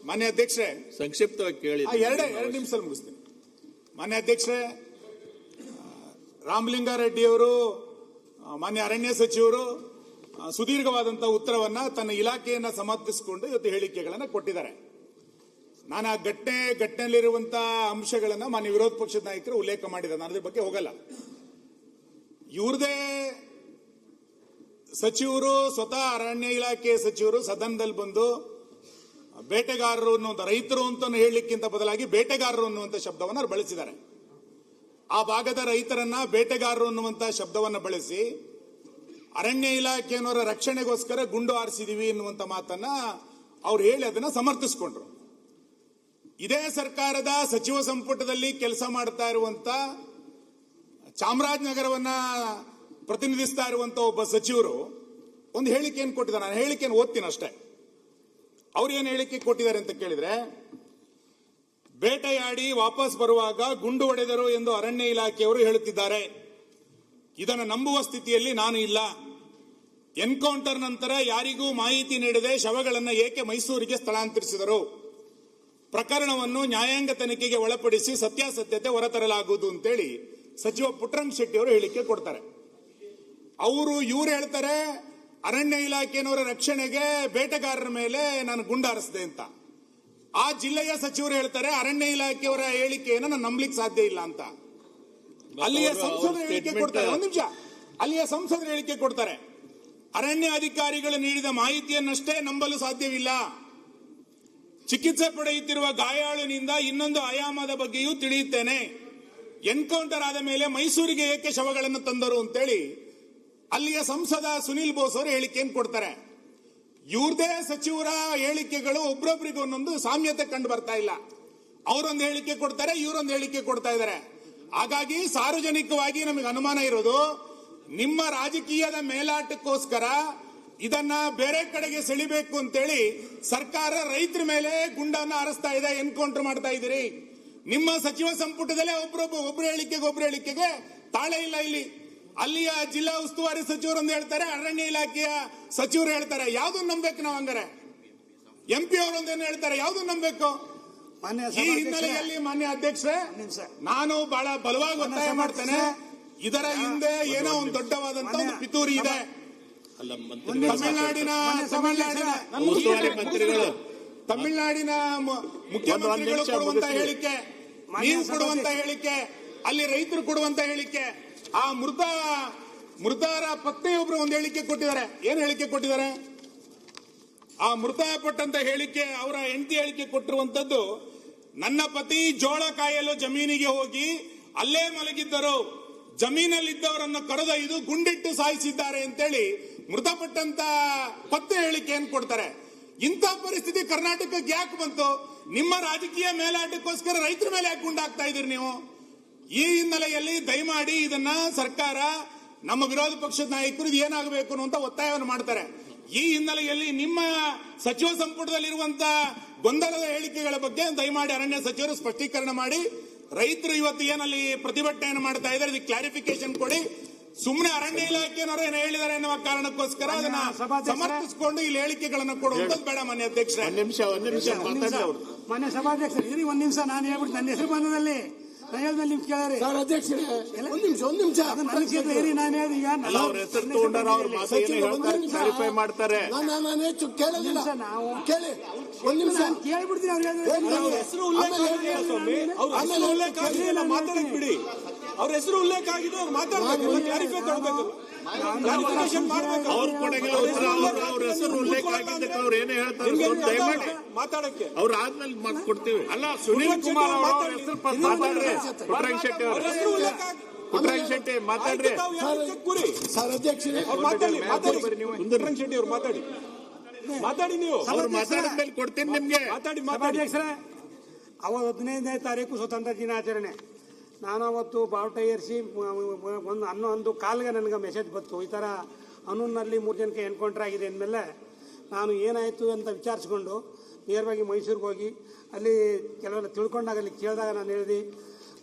ಮಾನ್ಯ ಅಧ್ಯಕ್ಷರೇ, ಸಂಕ್ಷಿಪ್ತವಾಗಿ ಕೇಳಿ. ಎರಡು ನಿಮಿಷ ಮುಗಿಸ್ತೀನಿ. ಮಾನ್ಯ ಅಧ್ಯಕ್ಷರೇ, ರಾಮಲಿಂಗಾರೆಡ್ಡಿ ಅವರು, ಮಾನ್ಯ ಅರಣ್ಯ ಸಚಿವರು ಸುದೀರ್ಘವಾದಂತಹ ಉತ್ತರವನ್ನ ತನ್ನ ಇಲಾಖೆಯನ್ನ ಸಮರ್ಥಿಸಿಕೊಂಡು ಇವತ್ತು ಹೇಳಿಕೆಗಳನ್ನ ಕೊಟ್ಟಿದ್ದಾರೆ. ನಾನು ಆ ಘಟನೆಯಲ್ಲಿರುವಂತಹ ಅಂಶಗಳನ್ನ ಮಾನ್ಯ ವಿರೋಧ ಪಕ್ಷದ ನಾಯಕರು ಉಲ್ಲೇಖ ಮಾಡಿದ್ದಾರೆ. ನಾನು ಅದ್ರ ಬಗ್ಗೆ ಹೋಗಲ್ಲ. ಇವ್ರದೇ ಸಚಿವರು, ಸ್ವತಃ ಅರಣ್ಯ ಇಲಾಖೆ ಸಚಿವರು ಸದನದಲ್ಲಿ ಬಂದು ಬೇಟೆಗಾರರು ಅನ್ನುವಂಥ, ರೈತರು ಅಂತ ಹೇಳಲಿಕ್ಕಿಂತ ಬದಲಾಗಿ ಬೇಟೆಗಾರರು ಅನ್ನುವಂಥ ಶಬ್ದವನ್ನು ಬಳಸಿದ್ದಾರೆ. ಆ ಭಾಗದ ರೈತರನ್ನ ಬೇಟೆಗಾರರು ಅನ್ನುವಂಥ ಶಬ್ದವನ್ನು ಬಳಸಿ ಅರಣ್ಯ ಇಲಾಖೆಯವರ ರಕ್ಷಣೆಗೋಸ್ಕರ ಗುಂಡು ಹಾರಿಸಿದೀವಿ ಎನ್ನುವಂಥ ಮಾತನ್ನ ಅವ್ರು ಹೇಳಿ ಅದನ್ನ ಸಮರ್ಥಿಸಿಕೊಂಡ್ರು. ಇದೇ ಸರ್ಕಾರದ ಸಚಿವ ಸಂಪುಟದಲ್ಲಿ ಕೆಲಸ ಮಾಡ್ತಾ ಇರುವಂತ ಚಾಮರಾಜನಗರವನ್ನ ಪ್ರತಿನಿಧಿಸ್ತಾ ಇರುವಂತ ಒಬ್ಬ ಸಚಿವರು ಒಂದು ಹೇಳಿಕೆಯನ್ನು ಕೊಟ್ಟಿದ್ದಾರೆ. ನಾನು ಹೇಳಿಕೆಯನ್ನು ಓದ್ತೀನಿ ಅಷ್ಟೇ. ಅವ್ರು ಏನು ಹೇಳಿಕೆ ಕೊಟ್ಟಿದ್ದಾರೆ ಅಂತ ಕೇಳಿದ್ರೆ, ಬೇಟೆಯಾಡಿ ವಾಪಸ್ ಬರುವಾಗ ಗುಂಡು ಹೊಡೆದರು ಎಂದು ಅರಣ್ಯ ಇಲಾಖೆಯವರು ಹೇಳುತ್ತಿದ್ದಾರೆ. ಇದನ್ನು ನಂಬುವ ಸ್ಥಿತಿಯಲ್ಲಿ ನಾನು ಇಲ್ಲ. ಎನ್ಕೌಂಟರ್ ನಂತರ ಯಾರಿಗೂ ಮಾಹಿತಿ ನೀಡದೆ ಶವಗಳನ್ನು ಏಕೆ ಮೈಸೂರಿಗೆ ಸ್ಥಳಾಂತರಿಸಿದರು? ಪ್ರಕರಣವನ್ನು ನ್ಯಾಯಾಂಗ ತನಿಖೆಗೆ ಒಳಪಡಿಸಿ ಸತ್ಯಾಸತ್ಯತೆ ಹೊರತರಲಾಗುವುದು ಅಂತೇಳಿ ಸಚಿವ ಪುಟ್ಟರಂಗ ಶೆಟ್ಟಿ ಅವರು ಹೇಳಿಕೆ ಕೊಡ್ತಾರೆ. ಇವ್ರು ಹೇಳ್ತಾರೆ ಅರಣ್ಯ ಇಲಾಖೆಯವರ ರಕ್ಷಣೆಗೆ ಬೇಟೆಗಾರರ ಮೇಲೆ ನಾನು ಗುಂಡಾರಿಸಿದೆ ಅಂತ. ಆ ಜಿಲ್ಲೆಯ ಸಚಿವರು ಹೇಳ್ತಾರೆ ಅರಣ್ಯ ಇಲಾಖೆಯವರ ಹೇಳಿಕೆಯನ್ನು ನಾನು ನಂಬಲಿಕ್ಕೆ ಸಾಧ್ಯ ಇಲ್ಲ ಅಂತ. ಅಲ್ಲಿಯ ಸಂಸದರು ಹೇಳಿಕೆ ಕೊಡ್ತಾರೆ. ಒಂದು ನಿಮಿಷ. ಅಲ್ಲಿಯ ಸಂಸದರು ಹೇಳಿಕೆ ಕೊಡ್ತಾರೆ, ಅರಣ್ಯ ಅಧಿಕಾರಿಗಳು ನೀಡಿದ ಮಾಹಿತಿಯನ್ನಷ್ಟೇ ನಂಬಲು ಸಾಧ್ಯವಿಲ್ಲ. ಚಿಕಿತ್ಸೆ ಪಡೆಯುತ್ತಿರುವ ಗಾಯಾಳುನಿಂದ ಇನ್ನೊಂದು ಆಯಾಮದ ಬಗ್ಗೆಯೂ ತಿಳಿಯುತ್ತೇನೆ. ಎನ್ಕೌಂಟರ್ ಆದ ಮೇಲೆ ಮೈಸೂರಿಗೆ ಏಕೆ ಶವಗಳನ್ನು ತಂದರು ಅಂತೇಳಿ ಅಲ್ಲಿಯ ಸಂಸದ ಸುನೀಲ್ ಬೋಸ್ ಅವರು ಹೇಳಿಕೆಯನ್ನು ಕೊಡ್ತಾರೆ. ಇವ್ರದೇ ಸಚಿವರ ಹೇಳಿಕೆಗಳು ಒಬ್ಬರೊಬ್ಬರಿಗೆ ಒಂದೊಂದು ಸಾಮ್ಯತೆ ಕಂಡು ಬರ್ತಾ ಇಲ್ಲ. ಅವರೊಂದು ಹೇಳಿಕೆ ಕೊಡ್ತಾರೆ, ಇವರೊಂದು ಹೇಳಿಕೆ ಕೊಡ್ತಾ ಇದ್ದಾರೆ. ಹಾಗಾಗಿ ಸಾರ್ವಜನಿಕವಾಗಿ ನಮಗೆ ಅನುಮಾನ ಇರೋದು, ನಿಮ್ಮ ರಾಜಕೀಯದ ಮೇಲಾಟಕ್ಕೋಸ್ಕರ ಇದನ್ನ ಬೇರೆ ಕಡೆಗೆ ಸೆಳಿಬೇಕು ಅಂತೇಳಿ ಸರ್ಕಾರ ರೈತರ ಮೇಲೆ ಗುಂಡನ್ನು ಹಾರಿಸ್ತಾ ಇದೆ, ಎನ್ಕೌಂಟರ್ ಮಾಡ್ತಾ ಇದ್ದೀರಿ. ನಿಮ್ಮ ಸಚಿವ ಸಂಪುಟದಲ್ಲೇ ಒಬ್ರು ಹೇಳಿಕೆಗೆ ತಾಳೆ ಇಲ್ಲ. ಇಲ್ಲಿ ಅಲ್ಲಿಯ ಜಿಲ್ಲಾ ಉಸ್ತುವಾರಿ ಸಚಿವರೊಂದು ಹೇಳ್ತಾರೆ, ಅರಣ್ಯ ಇಲಾಖೆಯ ಸಚಿವರು ಹೇಳ್ತಾರೆ. ಯಾವ್ದನ್ನು ನಂಬೇಕು ನಾವು? ಹಂಗಾರೆ ಎಂಪಿ ಅವರೊಂದೇನು ಹೇಳ್ತಾರೆ, ಯಾವ್ದನ್ನು ನಂಬೇಕು? ಈ ಹಿನ್ನೆಲೆಯಲ್ಲಿ ಮಾನ್ಯ ಅಧ್ಯಕ್ಷರೇ, ನಾನು ಬಹಳ ಬಲವಾಗಿ ಒತ್ತಾಯ ಮಾಡ್ತೇನೆ. ಇದರ ಹಿಂದೆ ಏನೋ ಒಂದು ದೊಡ್ಡವಾದಂತ ಒಂದು ಪಿತೂರಿ ಇದೆ. ತಮಿಳುನಾಡಿನ ಮುಖ್ಯಮಂತ್ರಿಗಳು ಕೊಡುವಂತ ಹೇಳಿಕೆ, ನೀವು ಕೊಡುವಂತ ಹೇಳಿಕೆ, ಅಲ್ಲಿ ರೈತರು ಕೊಡುವಂತ ಹೇಳಿಕೆ, ಆ ಮೃತರ ಪತ್ನಿಯೊಬ್ರು ಒಂದು ಹೇಳಿಕೆ ಕೊಟ್ಟಿದ್ದಾರೆ. ಏನು ಹೇಳಿಕೆ ಕೊಟ್ಟಿದ್ದಾರೆ? ಆ ಮೃತಪಟ್ಟಂತ ಹೇಳಿಕೆ, ಅವರ ಹೆಂಡತಿ ಹೇಳಿಕೆ ಕೊಟ್ಟಿರುವಂತದ್ದು, ನನ್ನ ಪತಿ ಜೋಳ ಕಾಯಲು ಜಮೀನಿಗೆ ಹೋಗಿ ಅಲ್ಲೇ ಮಲಗಿದ್ದರು, ಜಮೀನಲ್ಲಿದ್ದವರನ್ನು ಕರೆದೊಯ್ದು ಗುಂಡಿಟ್ಟು ಸಾಯಿಸಿದ್ದಾರೆ ಅಂತೇಳಿ ಮೃತಪಟ್ಟಂತ ಪತ್ನಿ ಹೇಳಿಕೆಯನ್ನು ಕೊಡ್ತಾರೆ. ಇಂಥ ಪರಿಸ್ಥಿತಿ ಕರ್ನಾಟಕಕ್ಕೆ ಯಾಕೆ ಬಂತು? ನಿಮ್ಮ ರಾಜಕೀಯ ಮೇಲಾಟಕ್ಕೋಸ್ಕರ ರೈತರ ಮೇಲೆ ಯಾಕೆ ಗುಂಡಾಗ್ತಾ ಇದ್ದೀರಿ ನೀವು? ಈ ಹಿನ್ನೆಲೆಯಲ್ಲಿ ದಯಮಾಡಿ ಇದನ್ನ ಸರ್ಕಾರ, ನಮ್ಮ ವಿರೋಧ ಪಕ್ಷದ ನಾಯಕರು ಇದು ಏನಾಗಬೇಕು ಅನ್ನುವಂತ ಒತ್ತಾಯವನ್ನು ಮಾಡ್ತಾರೆ. ಈ ಹಿನ್ನೆಲೆಯಲ್ಲಿ ನಿಮ್ಮ ಸಚಿವ ಸಂಪುಟದಲ್ಲಿರುವಂತಹ ಗೊಂದಲದ ಹೇಳಿಕೆಗಳ ಬಗ್ಗೆ ದಯಮಾಡಿ ಅರಣ್ಯ ಸಚಿವರು ಸ್ಪಷ್ಟೀಕರಣ ಮಾಡಿ, ರೈತರು ಇವತ್ತು ಏನಲ್ಲಿ ಪ್ರತಿಭಟನೆಯನ್ನು ಮಾಡ್ತಾ ಇದ್ದಾರೆ ಇದಕ್ಕೆ ಕ್ಲಾರಿಫಿಕೇಶನ್ ಕೊಡಿ. ಸುಮ್ಮನೆ ಅರಣ್ಯ ಇಲಾಖೆಯವರು ಏನು ಹೇಳಿದ್ದಾರೆ ಎನ್ನುವ ಕಾರಣಕ್ಕೋಸ್ಕರ ಅದನ್ನ ಸಮರ್ಥಿಸಿಕೊಂಡು ಇಲ್ಲಿ ಹೇಳಿಕೆಗಳನ್ನು ಕೊಡುವಂತದ್ದು ಬೇಡ. ಮಾನ್ಯ ಅಧ್ಯಕ್ಷರೇ, ಮಾನ್ಯ ಸಭಾಧ್ಯಕ್ಷರು ಇರಿ ಒಂದ್ ನಿಮಿಷ. ನಾನು ಹೇಳ್ಬಿಟ್ಟು ನನ್ನ ಹೆಸರು ಬಂದದಲ್ಲಿ ನಿಮ್ ಕೇಳ್ರಿ ಅಧ್ಯಕ್ಷರೇ, ಒಂದ್ ನಿಮಿಷ ನಾನು ಹೇಳಿ ಈಗ ಮಾಡ್ತಾರೆ. ನಾನು ಹೆಚ್ಚು ಕೇಳಲಿಲ್ಲ. ನಾವು ಕೇಳಿ ಒಂದ್ ನಿಮಿಷ ಕೇಳ್ಬಿಡ್ತೀನಿ. ಮಾತಾಡಕ್ ಬಿಡಿ. ಅವ್ರ ಹೆಸರು ಉಲ್ಲೇಖ ಆಗಿದೆ, ಅವ್ರು ಮಾತಾಡ್ಬೇಕು, ಕ್ಲಾರಿಫೈ ಕೊಡ್ಬೇಕು, ಕ್ಲಾರಿಫಿಕೇಶನ್ ಮಾಡ್ಬೇಕು. ಅವ್ರ ಹೆಸರು ಉಲ್ಲೇಖ ಆಗಿದ್ದಕ್ಕೆ ಅವ್ರು ಏನೇ ಹೇಳ್ತಾರೆ ಮಾತಾಡಕ್ಕೆ ಅವ್ರು ಆದ್ಮೇಲೆ ಕೊಡ್ತೀವಿ. ಅಲ್ಲ, ಸುನೀಲ್ ಕುಮಾರ್ ಅವ್ರ ಹೆಸರು ಮಾತಾಡ್ರಿ. ಪುಟ್ಟರಂಗ ಶೆಟ್ಟಿ ಅವ್ರ ಹೆಸರು ಉಲ್ಲೇಖ, ಪುಟ್ಟರಂಗ ಶೆಟ್ಟಿ ಮಾತಾಡ್ರಿ. ಸರ್ ಅಧ್ಯಕ್ಷರೇ, ಮಾತಾಡಿ. ಪುಟ್ಟರಂಗ ಶೆಟ್ಟಿ ಅವ್ರು ಮಾತಾಡಿ. ನೀವು ಅವ್ರು ಮಾತಾಡಿದ ಮೇಲೆ ಕೊಡ್ತೀನಿ ನಿಮ್ಗೆ. ಮಾತಾಡಿ. ಅವತ್ತು 15ನೇ ತಾರೀಕು ಸ್ವತಂತ್ರ ದಿನಾಚರಣೆ. ನಾನು ಅವತ್ತು ಬಾವುಟ ಏರಿಸಿ ಒಂದು ಕಾಲ್ಗೆ ನನಗೆ ಮೆಸೇಜ್ ಬಂತು, ಈ ಥರ ಅನ್ನೂರಿನಲ್ಲಿ 3 ಜನಕ್ಕೆ ಎನ್ಕೌಂಟರ್ ಆಗಿದೆ ಅಂದಮೇಲೆ ನಾನು ಏನಾಯಿತು ಅಂತ ವಿಚಾರಿಸ್ಕೊಂಡು ನೇರವಾಗಿ ಮೈಸೂರಿಗೆ ಹೋಗಿ ಅಲ್ಲಿ ಕೆಲವೆಲ್ಲ ತಿಳ್ಕೊಂಡಾಗ ಅಲ್ಲಿ ಕೇಳಿದಾಗ ನಾನು ಹೇಳಿದೆ.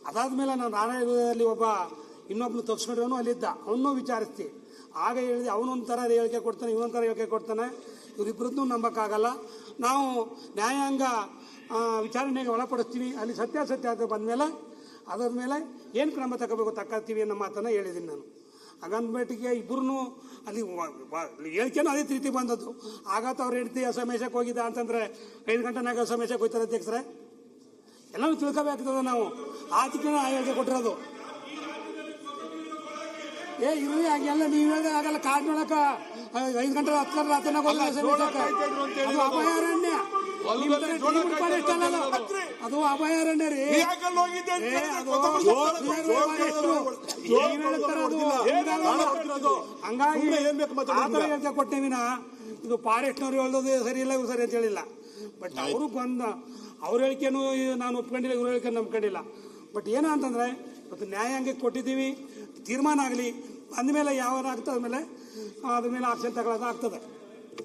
ಅದಾದಮೇಲೆ ನಾನು ರಾಣಾಯದಲ್ಲಿ ಇನ್ನೊಬ್ಬನು ತಪ್ಪಿಸ್ಕೊಂಡ್ರವನು ಅಲ್ಲಿದ್ದ, ಅವನ್ನೂ ವಿಚಾರಿಸ್ತಿ. ಆಗ ಹೇಳಿದೆ, ಅವನೊಂಥರ ಹೇಳಿಕೆ ಕೊಡ್ತಾನೆ, ಇವನೊಂಥರ ಹೇಳಿಕೆ ಕೊಡ್ತಾನೆ, ಇವರಿಬ್ಬರದ್ದು ನಂಬಕ್ಕಾಗಲ್ಲ. ನಾವು ನ್ಯಾಯಾಂಗ ವಿಚಾರಣೆಗೆ ಒಳಪಡಿಸ್ತೀವಿ. ಅಲ್ಲಿ ಸತ್ಯಾಸತ್ಯ ಅಂತ ಬಂದಮೇಲೆ ಅದಾದ ಮೇಲೆ ಏನು ಕ್ರಮ ತಗೋಬೇಕು ತಕ್ಕೊಳ್ತೀವಿ ಅನ್ನೋ ಮಾತನ್ನು ಹೇಳಿದ್ದೀನಿ ನಾನು. ಹಾಗಂದ್ಬಿಟ್ಟಿಗೆ ಇಬ್ಬರೂ ಅಲ್ಲಿ ಹೇಳಿಕೆನೂ ಅದೇ ರೀತಿ ಬಂದದ್ದು. ಆಗತ್ತ ಅವ್ರು ಹೇಳ್ತಿ ಅಸಮೇಶಕ್ಕೆ ಹೋಗಿದ್ದ ಅಂತಂದ್ರೆ 5 ಗಂಟೆನಾಗ ಅಸಮೇಶಕ್ಕೆ ಹೋಗ್ತಾರೆ ಅಧ್ಯಕ್ಷರೇ. ಎಲ್ಲನೂ ತಿಳ್ಕೋಬೇಕಾಗ್ತದೆ ನಾವು. ಆತಿಕೆ ಹೇಳಿಕೆ ಕೊಟ್ಟಿರೋದು ಇರ್ರಿ ಹಾಗೆಲ್ಲ ನೀವು ಹೇಳಿದ್ರೆ ಆಗಲ್ಲ. ಕಾರ್ಡ್ ನೋಡಕ 5 ಗಂಟೆ 10 ರಾತ್ರಿನಾಗ ಅದು ಅಭಯಾರಣ್ಯ. ಅದು ಅಭಯಾರಣ್ಯ ರೀ. ಹಂಗಾಗಿ ಹೇಳಿಕೆ ಕೊಟ್ಟೇವಿನ ಇದು ಫಾರೆಸ್ಟ್ನವ್ರು ಹೇಳೋದು ಸರಿ ಇಲ್ಲ ಇವ್ರು ಸರಿ ಅಂತ ಹೇಳಿಲ್ಲ. ಬಟ್ ಅವರು ಅವ್ರ ಹೇಳಿಕೆನೂ ನಾನು ಒಪ್ಕೊಂಡಿಲ್ಲ, ಇವ್ರ ಹೇಳಿಕೆ ನಂಬ್ಕೊಂಡಿಲ್ಲ. ಬಟ್ ಏನ ಅಂತಂದ್ರೆ ಇವತ್ತು ನ್ಯಾಯಾಂಗಕ್ಕೆ ಕೊಟ್ಟಿದ್ದೀವಿ, ತೀರ್ಮಾನ ಆಗಲಿ ಅಂದಮೇಲೆ ಯಾವ ಆಗ್ತದ ಮೇಲೆ ಅದ್ರ ಮೇಲೆ ಆಕ್ಷನ್ ತಗೊಳ್ಳೋದು ಆಗ್ತದೆ.